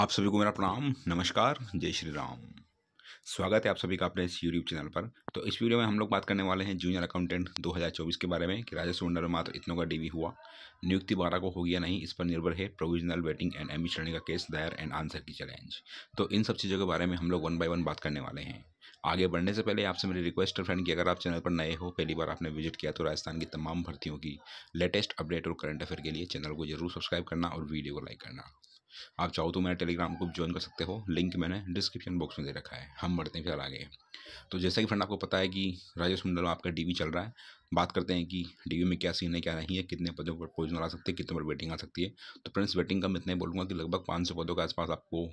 आप सभी को मेरा प्रणाम, नमस्कार, जय श्री राम। स्वागत है आप सभी का अपने इस यूट्यूब चैनल पर। तो इस वीडियो में हम लोग बात करने वाले हैं जूनियर अकाउंटेंट 2024 के बारे में कि राजस्व मंडल में मात्र इतनों का डीवी हुआ, नियुक्ति 12 को होगी या नहीं, इस पर निर्भर है प्रोविजनल वेटिंग एंड एमई श्रेणी का केस दायर एंड आंसर की चैलेंज। तो इन सब चीज़ों के बारे में हम लोग 1 बाय 1 बात करने वाले हैं। आगे बढ़ने से पहले आपसे मेरी रिक्वेस्ट है फ्रेंड कि अगर आप चैनल पर नए हो, पहली बार आपने विजिट किया, तो राजस्थान की तमाम भर्तियों की लेटेस्ट अपडेट और करंट अफेयर के लिए चैनल को जरूर सब्सक्राइब करना और वीडियो को लाइक करना। आप चाहो तो मेरा टेलीग्राम ग्रुप ज्वाइन कर सकते हो, लिंक मैंने डिस्क्रिप्शन बॉक्स में दे रखा है। हम बढ़ते हैं फिर आगे। तो जैसा कि फ्रेंड आपको पता है कि राजस्व मंडल में आपका डीवी चल रहा है। बात करते हैं कि डीवी में क्या सीन है क्या नहीं है, कितने पदों पर प्रोविजनल आ सकते हैं, कितने पर वेटिंग आ सकती है। तो फ्रेंड्स वेटिंग का मैं इतना ही बोलूँगा कि लगभग 500 पदों के आसपास आपको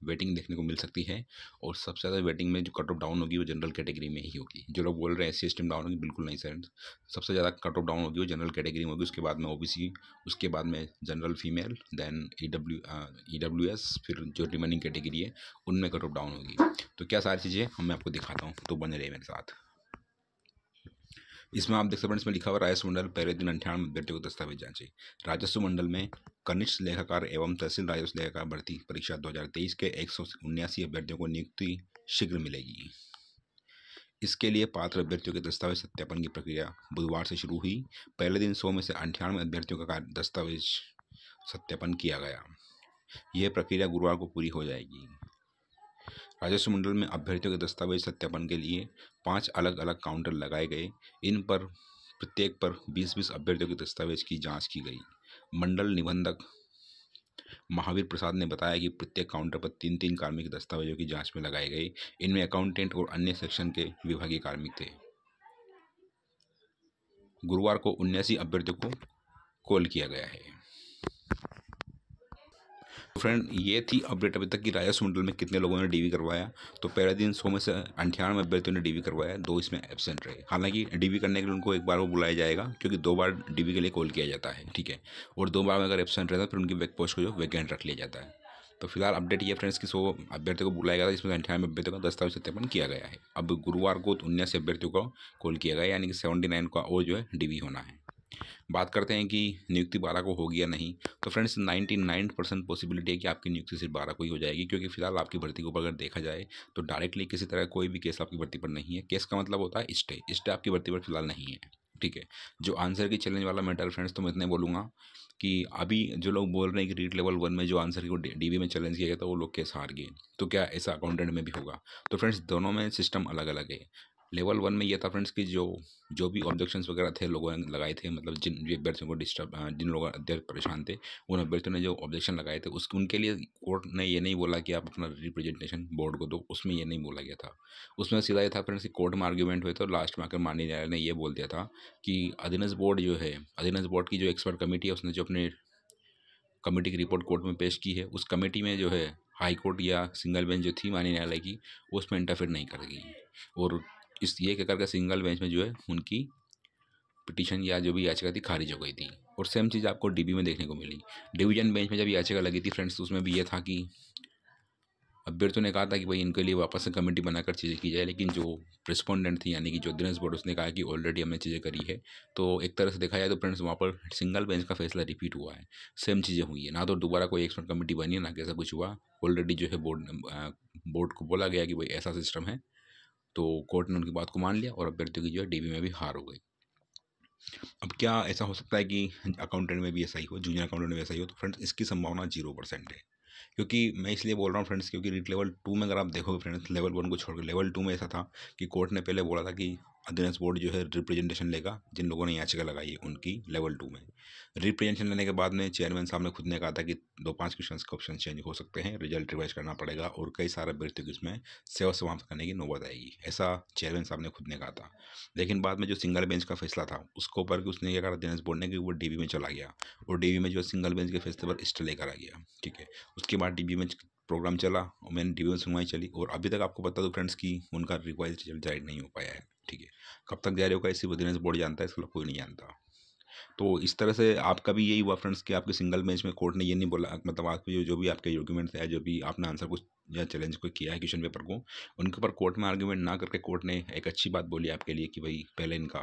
वेटिंग देखने को मिल सकती है। और सबसे ज़्यादा वेटिंग में जो कट ऑफ डाउन होगी वो जनरल कैटेगरी में ही होगी। जो लोग बोल रहे हैं एससी एसटी में डाउन होगी, बिल्कुल नहीं सर। सबसे ज़्यादा कट ऑफ डाउन होगी वो जनरल कैटेगरी में होगी, उसके बाद में ओबीसी, उसके बाद में जनरल फीमेल, देन ईडब्ल्यूएस, फिर जो रिमेनिंग कैटेगरी है उनमें कट ऑफ डाउन होगी। तो क्या सारी चीज़ें मैं आपको दिखाता हूँ, तो बने रहे मेरे साथ। इसमें आप देख सकते हैं इसमें लिखा हुआ राजस्व मंडल पहले दिन 98 अभ्यर्थियों को दस्तावेज जांचे। राजस्व मंडल में कनिष्ठ लेखाकार एवं तहसील राजस्व लेखाकार भर्ती परीक्षा 2023 के 179 अभ्यर्थियों को नियुक्ति शीघ्र मिलेगी। इसके लिए पात्र अभ्यर्थियों के दस्तावेज सत्यापन की प्रक्रिया बुधवार से शुरू हुई। पहले दिन 100 में से 98 अभ्यर्थियों का दस्तावेज सत्यापन किया गया। यह प्रक्रिया गुरुवार को पूरी हो जाएगी। राजस्व मंडल में अभ्यर्थियों के दस्तावेज सत्यापन के लिए 5 अलग अलग काउंटर लगाए गए। इन पर प्रत्येक पर 20-20 अभ्यर्थियों के दस्तावेज की जांच की गई। मंडल निबंधक महावीर प्रसाद ने बताया कि प्रत्येक काउंटर पर 3-3 कार्मिक दस्तावेजों की जांच में लगाए गए। इनमें अकाउंटेंट और अन्य सेक्शन के विभागीय कार्मिक थे। गुरुवार को 79 अभ्यर्थियों को कॉल किया गया है। फ्रेंड ये थी अपडेट अभी तक कि राजस्व मंडल में कितने लोगों ने डीवी करवाया। तो पहले दिन 100 में से 98 अभ्यर्थियों ने डीवी करवाया, 2 इसमें एब्सेंट रहे। हालांकि डीवी करने के लिए उनको एक बार वो बुलाया जाएगा, क्योंकि 2 बार डीवी के लिए कॉल किया जाता है, ठीक है। और 2 बार में अगर एब्सेंट रहता है फिर उनकी वैक पोस्ट को जो वैकेंट रख लिया जाता है। तो फिलहाल अपडेट ये फ्रेंड्स कि 100 अभ्यर्थियों को बुलाया गया था, जिसमें 98 अभ्यर्थियों का दस्तावेज सत्यापन किया गया है। अब गुरुवार को 79 अभ्यर्थियों को कॉल किया गया, यानी कि 79 का और जो है डीवी होना है। बात करते हैं कि नियुक्ति 12 को होगी या नहीं। तो फ्रेंड्स 99% पॉसिबिलिटी है कि आपकी नियुक्ति सिर्फ 12 को ही हो जाएगी, क्योंकि फिलहाल आपकी भर्ती को अगर देखा जाए तो डायरेक्टली किसी तरह कोई भी केस आपकी भर्ती पर नहीं है। केस का मतलब होता है स्टे आपकी भर्ती पर फिलहाल नहीं है, ठीक है। जो आंसर की चैलेंज वाला मैटर फ्रेंड्स, तो मैं इतने बोलूँगा कि अभी जो लोग बोल रहे हैं कि रीट लेवल 1 में जो आंसर को डीवी में चैलेंज किया गया था वो लोग केस हार गए, तो क्या ऐसा अकाउंटेंट में भी होगा? तो फ्रेंड्स दोनों में सिस्टम अलग अलग है। लेवल 1 में ये था फ्रेंड्स कि जो भी ऑब्जेक्शंस वगैरह थे लोगों ने लगाए थे, मतलब जिन भी अभ्यर्थियों को जिन लोगों अभ्यर्थी परेशान थे, उन अभ्यर्थियों ने जो ऑब्जेक्शन लगाए थे उनके लिए कोर्ट ने ये नहीं बोला कि आप अपना रिप्रेजेंटेशन बोर्ड को दो, उसमें ये नहीं बोला गया था। उसमें सीधा ये था फ्रेंड्स कि कोर्ट में आर्ग्यूमेंट हुए थे और लास्ट में आकर माननीय न्यायालय ने ये बोल दिया था कि अधीनस्थ बोर्ड जो है, अधीनस्थ बोर्ड की जो एक्सपर्ट कमेटी है, उसने जो अपने कमेटी की रिपोर्ट कोर्ट में पेश की है, उस कमेटी में जो है हाई कोर्ट या सिंगल बेंच जो थी माननीय न्यायालय की, वो उसमें इंटरफेयर नहीं करेगी। और इस ये कहकर के सिंगल बेंच में जो है उनकी पिटीशन या जो भी याचिका थी खारिज हो गई थी। और सेम चीज़ आपको डीबी में देखने को मिली। डिवीजन बेंच में जब याचिका लगी थी फ्रेंड्स, तो उसमें भी ये था कि अभ्यर्थियों ने कहा था कि भाई इनके लिए वापस से कमेटी बनाकर चीज़ें की जाए, लेकिन जो रिस्पोंडेंट थी यानी कि जो अधीनस्थ बोर्ड, उसने कहा कि ऑलरेडी हमने चीज़ें करी है। तो एक तरह से देखा जाए तो फ्रेंड्स वहाँ पर सिंगल बेंच का फैसला रिपीट हुआ है, सेम चीज़ें हुई है। ना तो दोबारा कोई एक्सपर्ट कमेटी बनी है, ना कैसा कुछ हुआ। ऑलरेडी जो है बोर्ड को बोला गया कि भाई ऐसा सिस्टम है, तो कोर्ट ने उनकी बात को मान लिया और अभ्यर्थियों की जो है डीवी में भी हार हो गई। अब क्या ऐसा हो सकता है कि अकाउंटेंट में भी ऐसा ही हो, जूनियर अकाउंटेंट में ऐसा ही हो? तो फ्रेंड्स इसकी संभावना 0% है। क्योंकि मैं इसलिए बोल रहा हूँ फ्रेंड्स, क्योंकि रीट लेवल 2 में अगर आप देखोगे फ्रेंड्स, लेवल 1 को छोड़कर लेवल 2 में ऐसा था कि कोर्ट ने पहले बोला था कि अधीनस्थ बोर्ड जो है रिप्रेजेंटेशन लेगा, जिन लोगों ने याचिका लगाई है उनकी लेवल 2 में। रिप्रेजेंटेशन लेने के बाद में चेयरमैन साहब ने खुद ने कहा था कि 2-5 क्वेश्चन के ऑप्शन चेंज हो सकते हैं, रिजल्ट रिवाइज करना पड़ेगा और कई सारे अभ्यर्थियों की इसमें सेवा समाप्त करने की नौबत आएगी, ऐसा चेयरमैन साहब ने खुद ने कहा था। लेकिन बाद में जो सिंगल बेंच का फैसला था उसको ऊपर कि उसने क्या कहा अधीनस्थ बोर्ड ने कि वो डीवी में चला गया, और डीवी में जो सिंगल बेंच के फैसले पर स्टे लेकर आ गया, ठीक है। उसके बाद डीवी में प्रोग्राम चला और मैंने डीवी में सुनवाई चली, और अभी तक आपको बता दो फ्रेंड्स कि उनका रिवाइज रिजल्ट जारी नहीं हो पाया है, ठीक है। कब तक जारी होगा इसी अधीनस्थ बोर्ड जानता है, इसका कोई नहीं जानता। तो इस तरह से आपका भी यही हुआ फ्रेंड्स कि आपके सिंगल बेंच में कोर्ट ने ये नहीं बोला, मतलब आपके जो भी आपके डॉक्यूमेंट्स है, जो भी आपने आंसर कुछ या चैलेंज को किया है क्वेश्चन पेपर को, उनके ऊपर कोर्ट में आर्ग्यूमेंट ना करके कोर्ट ने एक अच्छी बात बोली आपके लिए कि भाई पहले इनका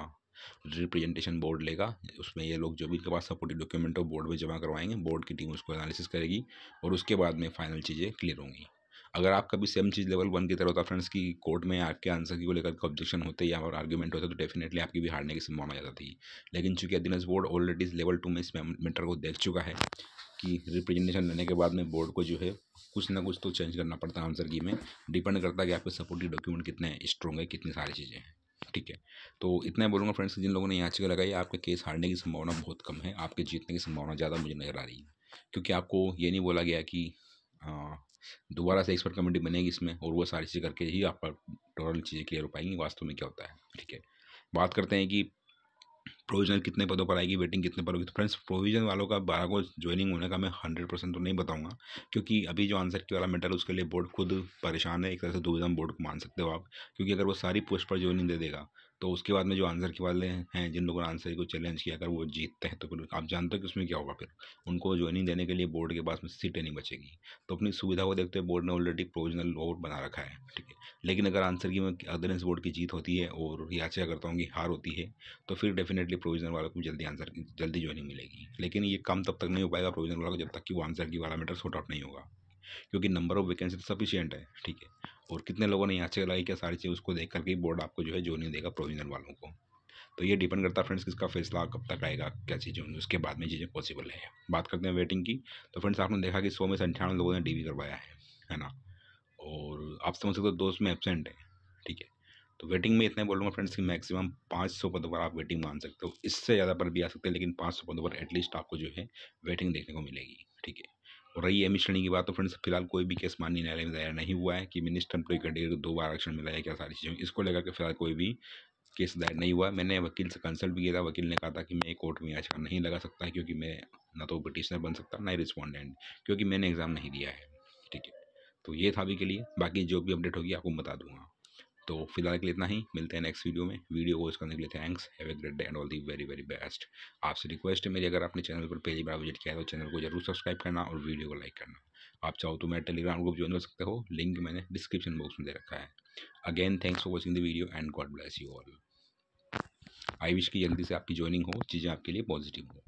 रिप्रेजेंटेशन बोर्ड लेगा, उसमें ये लोग जो भी इनके पास सपोर्टिव डॉक्यूमेंट हो बोर्ड में जमा करवाएंगे, बोर्ड की टीम उसको एनालिसिस करेगी और उसके बाद में फाइनल चीज़ें क्लियर होंगी। अगर आप कभी सेम चीज़ लेवल 1 की तरह होता फ्रेंड्स की कोर्ट में आपके आंसर की को लेकर ऑब्जेक्शन होते या और आर्ग्यूमेंट होते तो डेफिनेटली आपकी भी हारने की संभावना ज़्यादा थी। लेकिन चूंकि एडिनस बोर्ड ऑलरेडी लेवल 2 में इस मैटर को देख चुका है कि रिप्रेजेंटेशन लेने के बाद में बोर्ड को जो है कुछ ना कुछ तो चेंज करना पड़ता है आंसर की में, डिपेंड करता है कि आपके सपोर्टिव डॉक्यूमेंट कितने स्ट्रॉन्ग है, कितनी सारी चीज़ें हैं। ठीक है, तो इतना बोलूँगा फ्रेंड्स, जिन लोगों ने याचिका लगाई आपके केस हारने की संभावना बहुत कम है, आपके जीतने की संभावना ज़्यादा मुझे नजर आ रही है। क्योंकि आपको ये नहीं बोला गया कि दोबारा से एक्सपर्ट कमेटी बनेगी इसमें और वो सारी चीज़ें करके ही आपका टोटल चीज़ें क्लियर हो पाएंगी वास्तव में क्या होता है। ठीक है, बात करते हैं कि प्रोविजनल कितने पदों पर आएगी, वेटिंग कितने पर होगी। तो फ्रेंड्स प्रोविजन वालों का 12 को ज्वाइनिंग होने का मैं 100% तो नहीं बताऊंगा, क्योंकि अभी जो आंसर की वाला मैटर है उसके लिए बोर्ड खुद परेशान है, एक तरह से दुविधा बोर्ड को मान सकते हो आप। क्योंकि अगर वो सारी पोस्ट पर ज्वाइनिंग दे देगा तो उसके बाद में जो आंसर के वाले हैं जिन लोगों ने आंसर को चैलेंज किया, अगर वो जीतते हैं तो फिर आप जानते हो कि उसमें क्या होगा, फिर उनको ज्वाइनिंग देने के लिए बोर्ड के पास में सीटें नहीं बचेगी। तो अपनी सुविधा को देखते हुए बोर्ड ने ऑलरेडी प्रोविजनल वोट बना रखा है। ठीक है, लेकिन अगर आंसर की में अदरनेस बोर्ड की जीत होती है और याचिका करता हूँ कि हार होती है तो फिर डेफिनेटली प्रोविजनल वालों को जल्दी ज्वाइनिंग मिलेगी। लेकिन ये काम तब तक नहीं हो पाएगा प्रोविजनल वालों को जब तक कि वो आंसर की वाला मैटर सॉर्ट आउट नहीं होगा, क्योंकि नंबर ऑफ वैकेंसी तो सफिशियंट है। ठीक है, और कितने लोगों ने याचिका लगाई क्या सारी चीज़ उसको देख करके बोर्ड आपको जो है ज्वाइनिंग देगा प्रोविजनल वालों को। तो ये डिपेंड करता है फ्रेंड्स किसका फैसला कब तक आएगा, क्या चीज़ें होंगी, उसके बाद में चीज़ें पॉसिबल है। बात करते हैं वेटिंग की। तो फ्रेंड्स आपने देखा कि 100 में से 98 लोगों ने डीवी करवाया है ना, और आप समझ सकते हो 2 में एबसेंट है। ठीक है, तो वेटिंग में इतना बोलूँगा फ्रेंड्स कि मैक्सिमम 500 पदों पर आप वेटिंग मान सकते हो, इससे ज़्यादा पर भी आ सकते हैं, लेकिन 500 पदों पर एटलीस्ट आपको जो है वेटिंग देखने को मिलेगी। ठीक है, और रही एम श्रेणी की बात, तो फ्रेंड्स फिलहाल कोई भी केस माननीय न्यायालय में दायर नहीं हुआ है कि मिनिस्टर एम्प्लॉय कैटेगरी को 2 बार आरक्षण मिला है क्या सारी चीज़ें, इसको लेकर के फिलहाल कोई भी केस दायर नहीं हुआ है। मैंने वकील से कंसल्ट भी किया था, वकील ने कहा था कि मैं कोर्ट में याचिका नहीं लगा सकता क्योंकि मैं ना तो पिटिशनर बन सकता ना ही रिस्पॉन्डेंट, क्योंकि मैंने एग्ज़ाम नहीं दिया है। ठीक है, तो ये था अभी के लिए, बाकी जो भी अपडेट होगी आपको बता दूंगा। तो फिलहाल के लिए इतना ही, मिलते हैं नेक्स्ट वीडियो में। वीडियो वॉच करने के लिए thanks, have a great day and all the very very best. आपसे रिक्वेस्ट है मेरी, अगर आपने चैनल पर पहली बार विजिट किया है तो चैनल को जरूर सब्सक्राइब करना और वीडियो को लाइक करना। आप चाहो तो मेरा टेलीग्राम ग्रुप ज्वाइन कर सकते हो, लिंक मैंने डिस्क्रिप्शन बॉक्स में दे रखा है। Again thanks for watching the video and God bless you all. I wish की जल्दी से आपकी ज्वाइनिंग हो, चीज़ें आपके लिए पॉजिटिव हो।